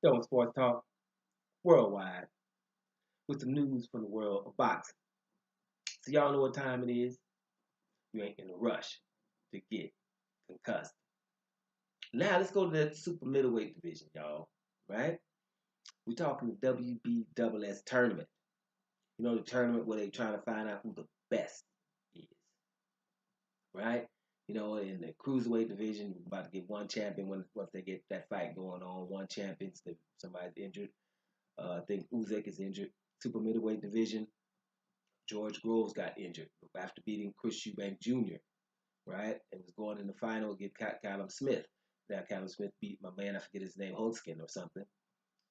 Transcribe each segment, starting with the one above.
Yo, Sports Talk Worldwide with some news from the world of boxing. So y'all know what time it is. You ain't in a rush to get concussed. Now let's go to that super middleweight division, y'all. Right? We're talking the WBSS tournament. You know the tournament where they trying to find out who the best is. Right? You know, in the cruiserweight division, we're about to get one champion once they get that fight going on. One champion, somebody's injured. I think Uzek is injured. Super middleweight division, George Groves got injured after beating Chris Eubank Jr., right? And was going in the final against Callum Smith. Now, Callum Smith beat my man, I forget his name, Holtzkin or something,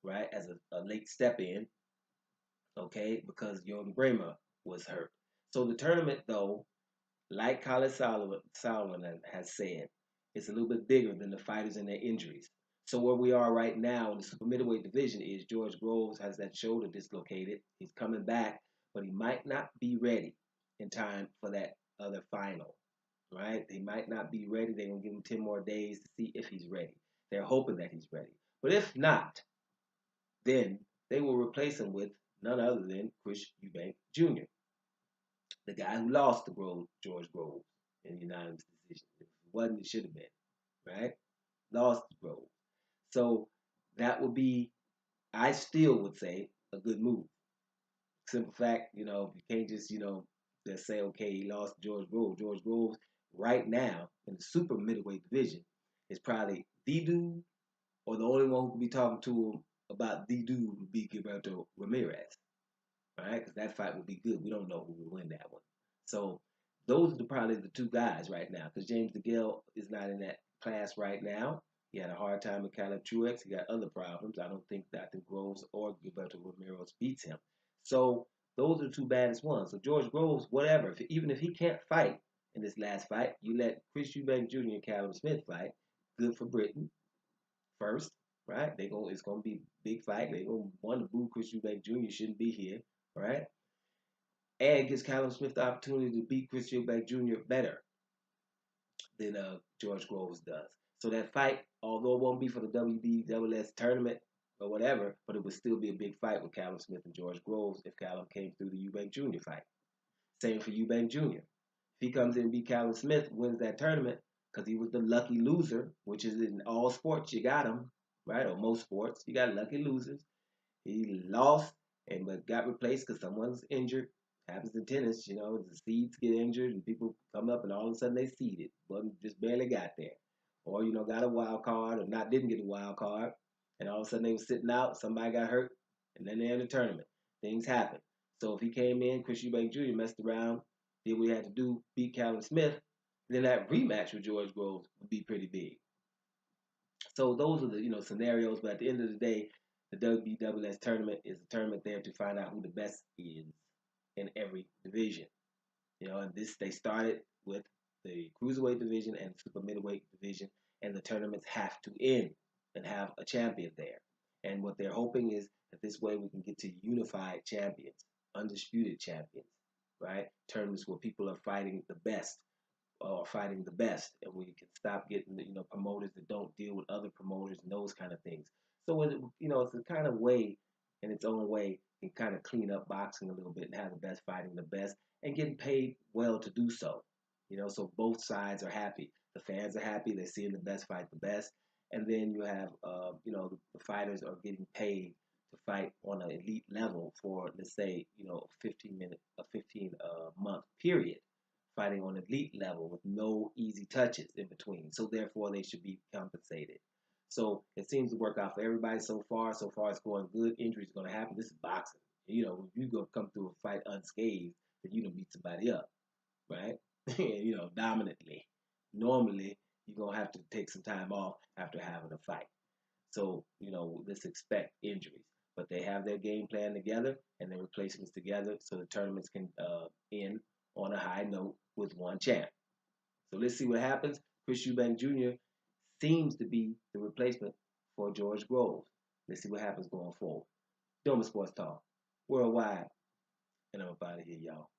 right? As a late step in, okay, because Jordan Bramer was hurt. So the tournament, though, like Khalid Solomon has said, it's a little bit bigger than the fighters and their injuries. So where we are right now in the super middleweight division is George Groves has that shoulder dislocated. He's coming back, but he might not be ready in time for that other final, right? They might not be ready. They're going to give him 10 more days to see if he's ready. They're hoping that he's ready. But if not, then they will replace him with none other than Chris Eubank Jr., the guy who lost to George Groves in the unanimous decision. If it wasn't, it should have been, right? Lost to Groves. So that would be, I still would say, a good move. Simple fact, you can't just, just say, okay, he lost to George Groves. George Groves, right now, in the super middleweight division, is probably the dude, or the only one who could be talking to him about the dude would be Gilberto Ramirez, right? Because that fight would be good. We don't know who will win that one. So those are probably the two guys right now. Because James DeGale is not in that class right now. He had a hard time with Caleb Truex. He got other problems. I don't think Dr. Groves or Gilberto Ramirez beats him. So those are the two baddest ones. So George Groves, whatever, even if he can't fight in this last fight, you let Chris Eubank Jr. and Callum Smith fight. Good for Britain first, right? It's gonna be a big fight. They gonna want to boo Chris Eubank Jr. Shouldn't be here, right? And gives Callum Smith the opportunity to beat Chris Eubank Jr. better than George Groves does. So that fight, although it won't be for the WBSS tournament or whatever, but it would still be a big fight with Callum Smith and George Groves if Callum came through the Eubank Jr. fight. Same for Eubank Jr. If he comes in and beat Callum Smith, wins that tournament, because he was the lucky loser, which is in all sports, you got him, right? Or most sports, you got lucky losers. He lost and but got replaced because someone's injured. Happens in tennis, the seeds get injured and people come up and all of a sudden they seeded. Well, just barely got there. Or, got a wild card or not didn't get a wild card. And all of a sudden they were sitting out, somebody got hurt, and then they're in the tournament. Things happen. So if he came in, Chris Eubank Jr. messed around, did what he had to do, beat Callum Smith, then that rematch with George Groves would be pretty big. So those are the scenarios. But at the end of the day, the WBSS tournament is a tournament there to find out who the best is in every division. And this they started with the cruiserweight division and super middleweight division, and the tournaments have to end and have a champion there. And what they're hoping is that this way we can get to unified champions, undisputed champions, right? Tournaments where people are fighting the best or fighting the best, and we can stop getting promoters that don't deal with other promoters and those kind of things. So it's a kind of way, in its own way, can kind of clean up boxing a little bit and have the best fighting the best and getting paid well to do so. So both sides are happy. The fans are happy; they're seeing the best fight the best, and then you have the fighters are getting paid to fight on an elite level for, let's say, a 15 month period, fighting on elite level with no easy touches in between. So therefore, they should be compensated. So it seems to work out for everybody so far. So far, it's going good. Injuries are going to happen. This is boxing. If you go come through a fight unscathed, then you don't beat somebody up, right? Dominantly. Normally, you're going to have to take some time off after having a fight. So, let's expect injuries. But they have their game plan together and their replacements together so the tournaments can end on a high note with one champ. So let's see what happens. Chris Eubank Jr. seems to be the replacement for George Groves. Let's see what happens going forward. Doma Sports Talk, worldwide, and I'm about to here, y'all.